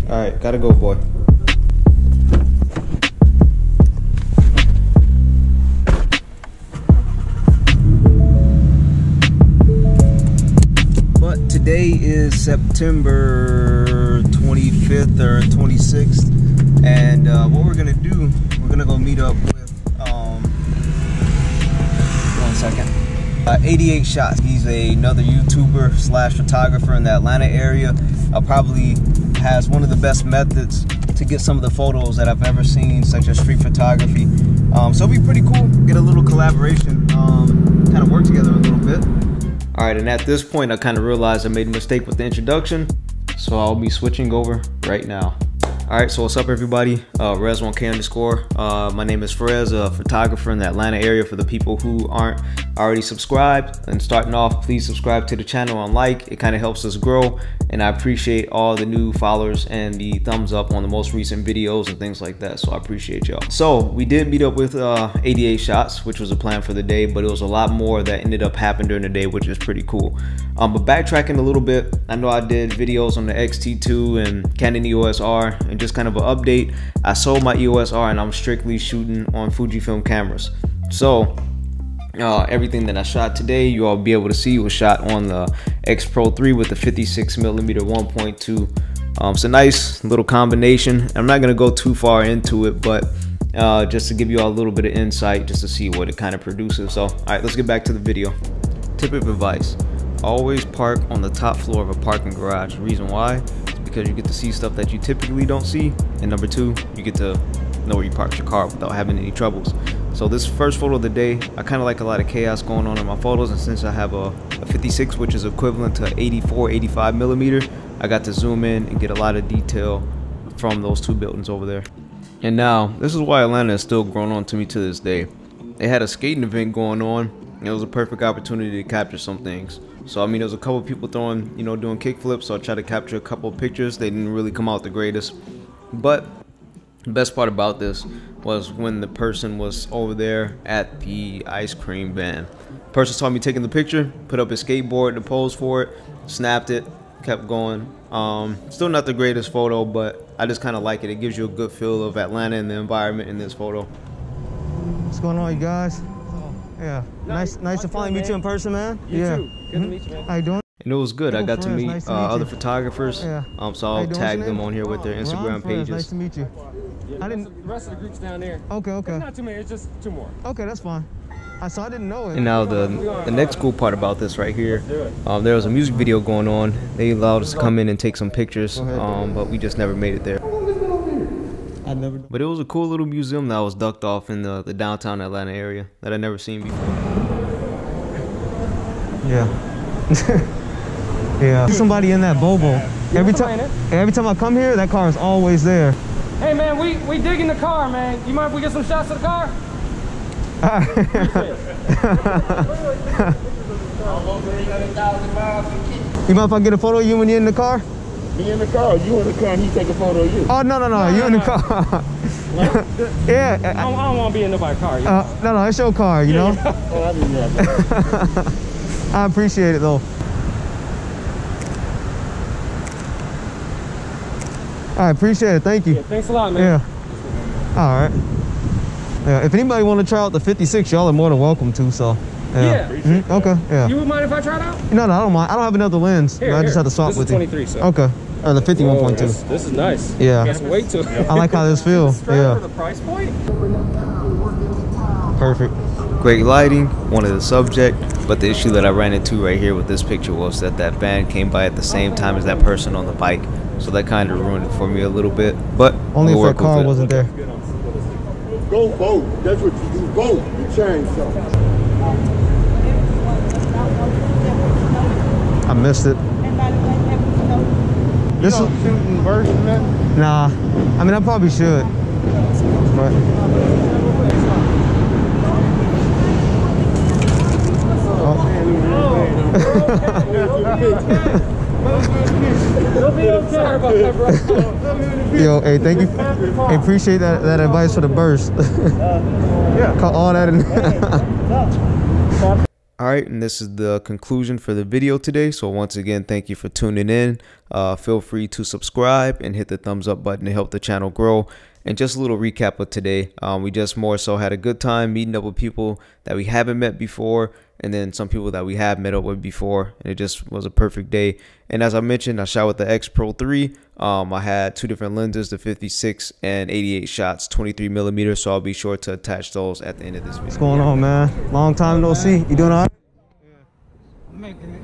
Alright, gotta go, boy. But today is September 25th or 26th, and what we're gonna do, we're gonna go meet up with, 1 second. 88 Shots. He's another YouTuber slash photographer in the Atlanta area. Probably has one of the best methods to get some of the photos that I've ever seen, such as street photography. So it'll be pretty cool. Get a little collaboration, kind of work together a little bit. All right, and at this point, I kind of realized I made a mistake with the introduction, so I'll be switching over right now. All right, so what's up, everybody? Rez1K_. My name is Frez, a photographer in the Atlanta area. For the people who aren't already subscribed, and starting off, please subscribe to the channel and like. It kind of helps us grow, and I appreciate all the new followers and the thumbs up on the most recent videos and things like that, so I appreciate y'all. So we did meet up with 88 Shots, which was a plan for the day, but it was a lot more that ended up happening during the day, which is pretty cool. But backtracking a little bit, I know I did videos on the X-T2 and Canon EOS R, and just kind of an update. I sold my EOS R and I'm strictly shooting on Fujifilm cameras. So everything that I shot today, you all be able to see, was shot on the X Pro3 with the 56mm 1.2. It's a nice little combination. I'm not gonna go too far into it, but just to give you all a little bit of insight, just to see what it kind of produces. So all right, let's get back to the video. Tip of advice: always park on the top floor of a parking garage. The reason why is because you get to see stuff that you typically don't see, and number two, you get to know where you parked your car without having any troubles. So this first photo of the day, I kind of like a lot of chaos going on in my photos, and since I have a 56, which is equivalent to 85mm, I got to zoom in and get a lot of detail from those two buildings over there. And now, this is why Atlanta is still growing on to me to this day. They had a skating event going on, and it was a perfect opportunity to capture some things. So I mean, there was a couple of people throwing, doing kickflips, so I tried to capture a couple of pictures. They didn't really come out the greatest, but the best part about this was when the person was over there at the ice cream van. The person saw me taking the picture, put up his skateboard to pose for it, snapped it, kept going. Still not the greatest photo, but I just kind of like it. It gives you a good feel of Atlanta and the environment in this photo. What's going on, you guys? Yeah, nice to finally meet you in person, man. You too. Good to meet you, man. How you doing? And it was good. I got to meet other photographers. Yeah. So I'll tag them on here with their Instagram pages. Nice to meet you. Yeah, the rest of the group's down there. Okay. It's not too many. It's just two more. Okay, that's fine. So I didn't know it. And now the next cool part about this right here, there was a music video going on. They allowed us to come in and take some pictures, but we just never made it there. But it was a cool little museum that was ducked off in the downtown Atlanta area that I'd never seen before. Yeah. Yeah. Somebody in that Bobo. Every time I come here, that car is always there. Hey man, we digging the car, man. You mind if we get some shots of the car? You mind if I get a photo of you when you're in the car? Me in the car, you in the car, and he take a photo of you. Oh, no, you in the car. Yeah. I don't want to be in nobody's car. No, it's your car, you know? Oh, I didn't know that. I appreciate it, though. I appreciate it. Thank you. Yeah, thanks a lot, man. Yeah. All right. Yeah, if anybody want to try out the 56, y'all are more than welcome to, so. Yeah. Okay, yeah. You would mind if I tried out? No, I don't mind. I don't have another lens. I just have to swap with you. This is 23, so. Okay. Or the 51.2. This is nice. Yeah. Can't wait to. I like how this feels. Yeah. For the price point? Perfect. Great lighting, wanted the subject, but the issue that I ran into right here with this picture was that van came by at the same time as that person on the bike. So that kind of ruined it for me a little bit, but only if that car wasn't there. Go vote. That's what you do. Vote. You change something. I missed it. You don't shoot in bursts and that? Nah. I mean, I probably should. But. Yo, hey, thank you. Hey, appreciate that advice for the burst. Yeah. Call all that in. All right, and this is the conclusion for the video today. So once again, thank you for tuning in. Feel free to subscribe and hit the thumbs up button to help the channel grow. And just a little recap of today. We just more so had a good time meeting up with people that we haven't met before, and then some people that we have met up with before, and it just was a perfect day. And as I mentioned, I shot with the X Pro 3. I had two different lenses, the 56 and 88 shots, 23mm, so I'll be sure to attach those at the end of this video. What's going on, man? Long time no see. You doing all right? Making